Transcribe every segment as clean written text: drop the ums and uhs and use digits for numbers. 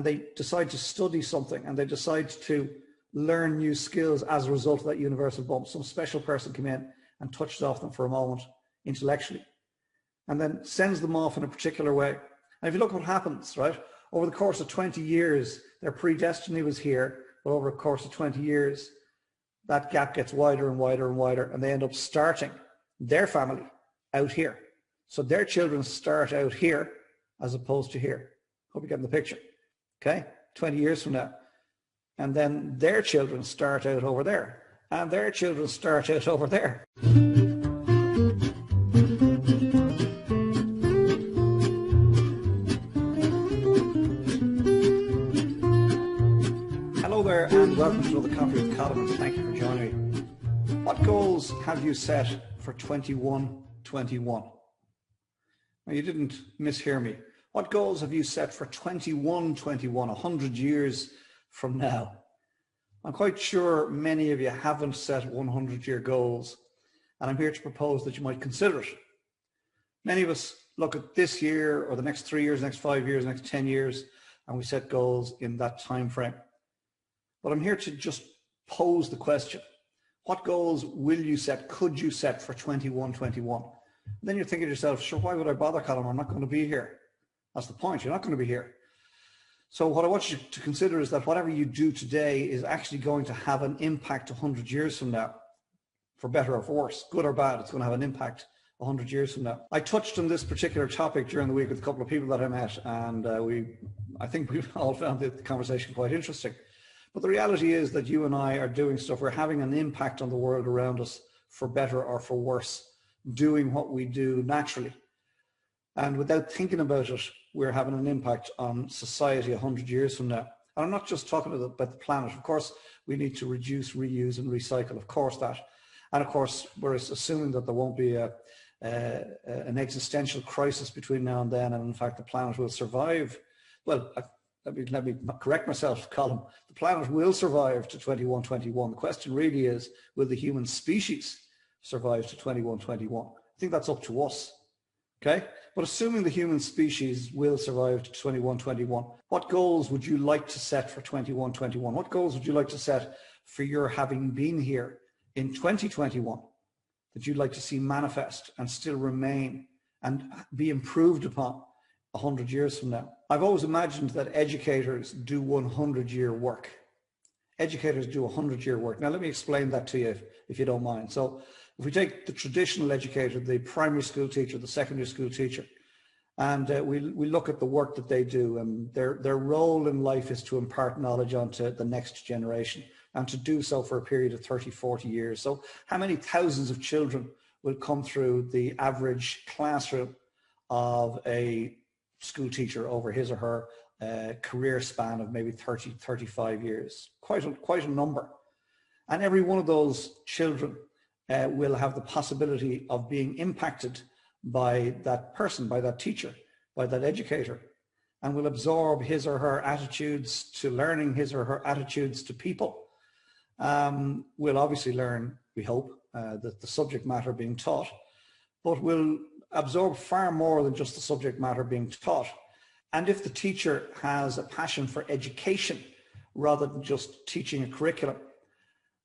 and they decide to study something and they decide to learn new skills as a result of that universal bump. Some special person came in and touched off them for a moment intellectually and then sends them off in a particular way. And if you look what happens, right, over the course of 20 years, their predestiny was here, but over the course of 20 years, that gap gets wider and wider and wider, and they end up starting their family out here. So their children start out here as opposed to here. Hope you're getting the picture. Okay, 20 years from now. And then their children start out over there. And their children start out over there. Hello there and welcome to another Coffee with Colm, and thank you for joining me. What goals have you set for 21-21? Now, you didn't mishear me. What goals have you set for 21-21, 100 years from now? I'm quite sure many of you haven't set 100-year goals, and I'm here to propose that you might consider it. Many of us look at this year or the next 3 years, next 5 years, next 10 years, and we set goals in that time frame. But I'm here to just pose the question. What goals will you set, could you set for 21-21? Then you're thinking to yourself, sure, why would I bother, Colm? I'm not going to be here. That's the point. You're not going to be here. So what I want you to consider is that whatever you do today is actually going to have an impact 100 years from now, for better or for worse, good or bad. It's going to have an impact 100 years from now. I touched on this particular topic during the week with a couple of people that I met, and I think we all found the conversation quite interesting. But the reality is that you and I are doing stuff. We're having an impact on the world around us, for better or for worse, doing what we do naturally. And without thinking about it, we're having an impact on society 100 years from now. And I'm not just talking about the planet. Of course, we need to reduce, reuse, and recycle. Of course that. And of course, we're assuming that there won't be an existential crisis between now and then. And in fact, the planet will survive. Well, let me correct myself, Colm. The planet will survive to 21-21. The question really is, will the human species survive to 21-21? I think that's up to us. Okay? But assuming the human species will survive to 21-21, what goals would you like to set for 21-21? What goals would you like to set for your having been here in 2021 that you'd like to see manifest and still remain and be improved upon 100 years from now? I've always imagined that educators do 100-year work. Educators do 100-year work. Now, let me explain that to you if you don't mind. So if we take the traditional educator, the primary school teacher, the secondary school teacher, and we look at the work that they do, and their role in life is to impart knowledge onto the next generation, and to do so for a period of 30, 40 years. So how many thousands of children will come through the average classroom of a school teacher over his or her career span of maybe 30, 35 years? Quite a number. And every one of those children will have the possibility of being impacted by that person, by that teacher, by that educator, and will absorb his or her attitudes to learning, his or her attitudes to people. Will obviously learn, we hope, that the subject matter being taught, but will absorb far more than just the subject matter being taught. And if the teacher has a passion for education rather than just teaching a curriculum,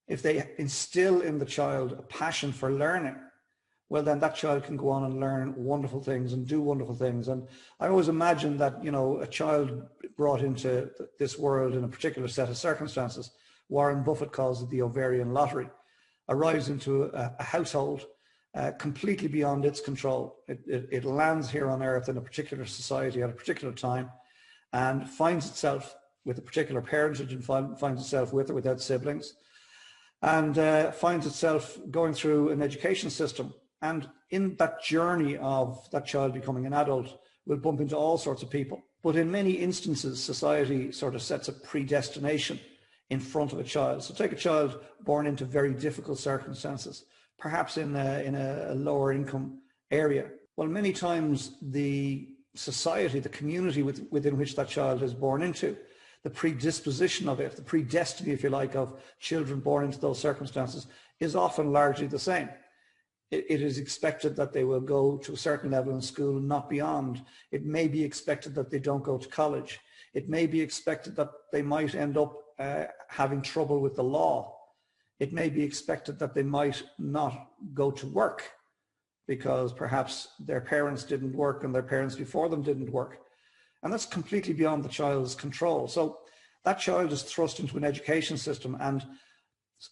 if they instill in the child a passion for learning, well, then that child can go on and learn wonderful things and do wonderful things. And I always imagine that, you know, a child brought into this world in a particular set of circumstances, Warren Buffett calls it the ovarian lottery, arrives into a household completely beyond its control. It lands here on earth in a particular society at a particular time and finds itself with a particular parentage, and finds itself with or without siblings, and finds itself going through an education system. And in that journey of that child becoming an adult, will bump into all sorts of people. But in many instances, society sort of sets a predestination in front of a child. So take a child born into very difficult circumstances, perhaps in a lower income area. Well, many times the society, the community within which that child is born into, the predisposition of it, the predestiny, if you like, of children born into those circumstances is often largely the same. It is expected that they will go to a certain level in school and not beyond. It may be expected that they don't go to college. It may be expected that they might end up having trouble with the law. It may be expected that they might not go to work because perhaps their parents didn't work and their parents before them didn't work. And that's completely beyond the child's control. So that child is thrust into an education system and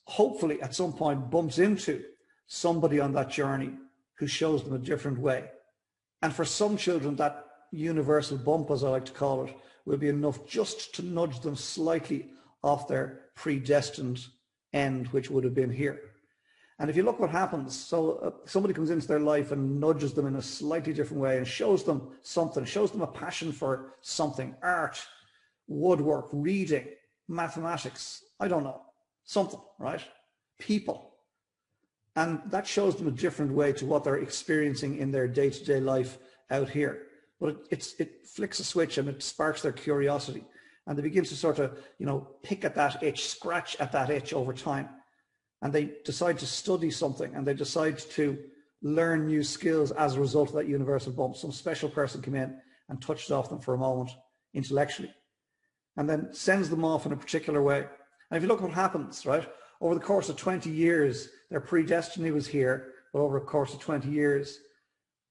hopefully at some point bumps into somebody on that journey who shows them a different way. And for some children, that universal bump, as I like to call it, will be enough just to nudge them slightly off their predestined end, which would have been here. And if you look what happens, so somebody comes into their life and nudges them in a slightly different way and shows them something, shows them a passion for something, art, woodwork, reading, mathematics, I don't know, something, right? People. And that shows them a different way to what they're experiencing in their day-to-day life out here. But it flicks a switch and it sparks their curiosity. And they begin to sort of, pick at that itch, scratch at that itch over time. And they decide to study something and they decide to learn new skills as a result of that universal bump. Some special person came in and touched off them for a moment intellectually and then sends them off in a particular way. And if you look what happens, right, over the course of 20 years, their predestiny was here, but over the course of 20 years,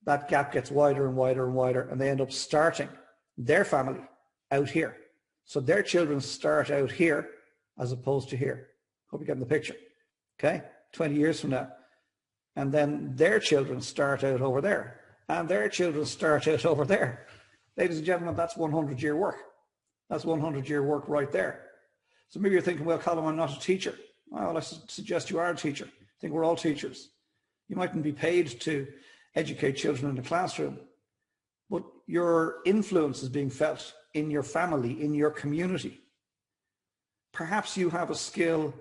that gap gets wider and wider and wider, and they end up starting their family out here. So their children start out here as opposed to here. Hope you're getting the picture. Okay, 20 years from now. And then their children start out over there. And their children start out over there. Ladies and gentlemen, that's 100-year work. That's 100-year work right there. So maybe you're thinking, well, Colm, I'm not a teacher. Well, I suggest you are a teacher. I think we're all teachers. You mightn't be paid to educate children in the classroom, but your influence is being felt in your family, in your community. Perhaps you have a skill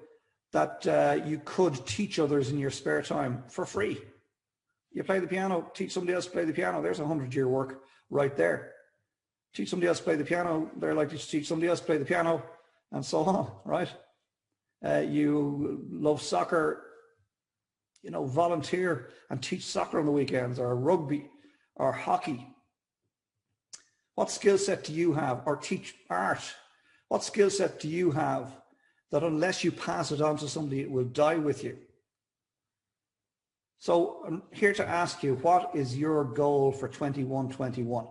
that you could teach others in your spare time for free. You play the piano, teach somebody else to play the piano. There's 100-year work right there. Teach somebody else to play the piano. They're likely to teach somebody else to play the piano, and so on, right? You love soccer, volunteer and teach soccer on the weekends, or rugby, or hockey. What skill set do you have? Or teach art. What skill set do you have that unless you pass it on to somebody, it will die with you? So I'm here to ask you, what is your goal for 21-21?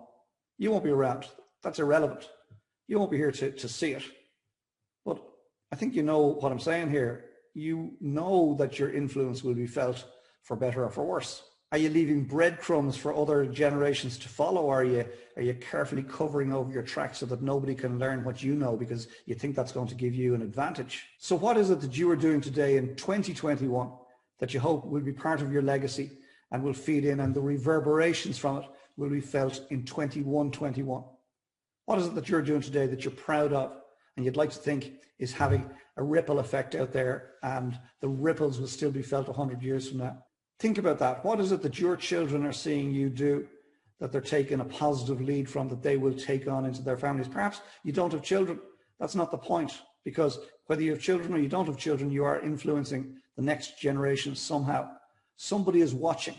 You won't be around. That's irrelevant. You won't be here to see it. But I think you know what I'm saying here. You know that your influence will be felt for better or for worse. Are you leaving breadcrumbs for other generations to follow? Or are you carefully covering over your tracks so that nobody can learn what you know because you think that's going to give you an advantage? So what is it that you are doing today in 2021 that you hope will be part of your legacy and will feed in, and the reverberations from it will be felt in 21-21? What is it that you're doing today that you're proud of and you'd like to think is having a ripple effect out there, and the ripples will still be felt 100 years from now? Think about that. What is it that your children are seeing you do that they're taking a positive lead from, that they will take on into their families? Perhaps you don't have children. That's not the point, because whether you have children or you don't have children, you are influencing the next generation somehow. Somebody is watching.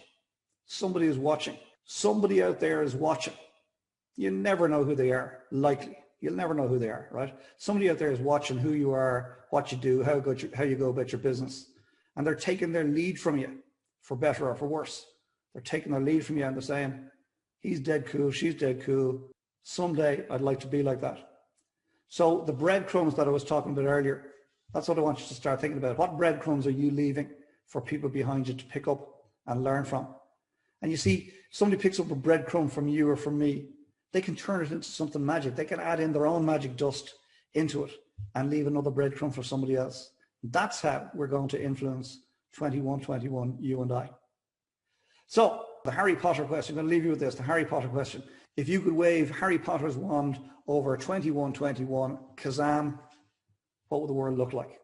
Somebody is watching. Somebody out there is watching. You never know who they are, likely. You'll never know who they are, right? Somebody out there is watching who you are, what you do, how you go about your business. And they're taking their lead from you, for better or for worse. They're taking their lead from you and they're saying, he's dead cool, she's dead cool. Someday I'd like to be like that. So the breadcrumbs that I was talking about earlier, that's what I want you to start thinking about. What breadcrumbs are you leaving for people behind you to pick up and learn from? And you see, somebody picks up a breadcrumb from you or from me, they can turn it into something magic. They can add in their own magic dust into it and leave another breadcrumb for somebody else. That's how we're going to influence 21-21, you and I. So the Harry Potter question, I'm going to leave you with this, the Harry Potter question. If you could wave Harry Potter's wand over 21-21, Kazam, what would the world look like?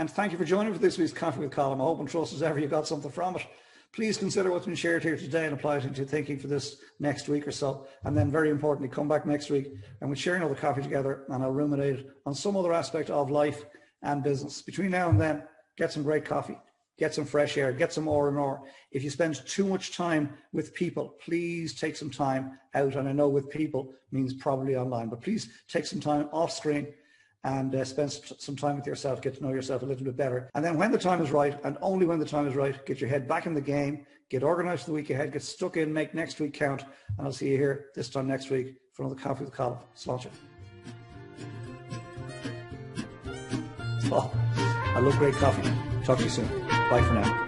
And thank you for joining for this week's Coffee with Colm. I hope and trust as ever you got something from it. Please consider what's been shared here today and apply it into your thinking for this next week or so. And then very importantly, come back next week and we'll share another coffee together, and I'll ruminate on some other aspect of life and business. Between now and then, get some great coffee get some fresh air, get some R&R. If you spend too much time with people, please take some time out. And I know with people means probably online, but please take some time off screen and spend some time with yourself, get to know yourself a little bit better. And then when the time is right, and only when the time is right, get your head back in the game, get organized for the week ahead, get stuck in, make next week count. And I'll see you here this time next week for another Coffee with Colm. Slán. Oh, I love great coffee. Talk to you soon. Bye for now.